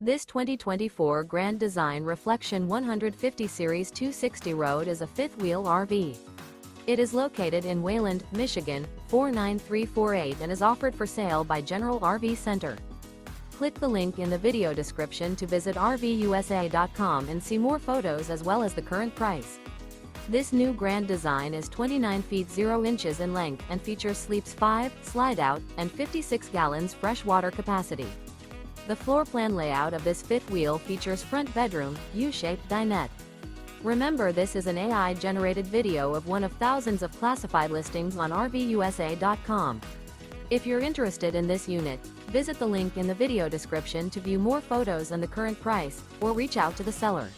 This 2024 Grand Design Reflection 150 Series 260 Road is a fifth-wheel RV. It is located in Wayland, Michigan, 49348 and is offered for sale by General RV Center. Click the link in the video description to visit RVUSA.com and see more photos as well as the current price. This new Grand Design is 29 feet 0 inches in length and features sleeps 5, slide-out, and 56 gallons fresh water capacity. The floor plan layout of this fifth wheel features front bedroom, U-shaped dinette. Remember, this is an AI-generated video of one of thousands of classified listings on RVUSA.com. If you're interested in this unit, visit the link in the video description to view more photos and the current price, or reach out to the seller.